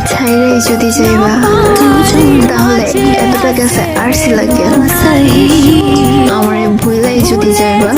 ছাইরাই যদি যাইবা তাহলে এতটা কাছে আরছি লাগে আমার ভুলাই যদি যাইবা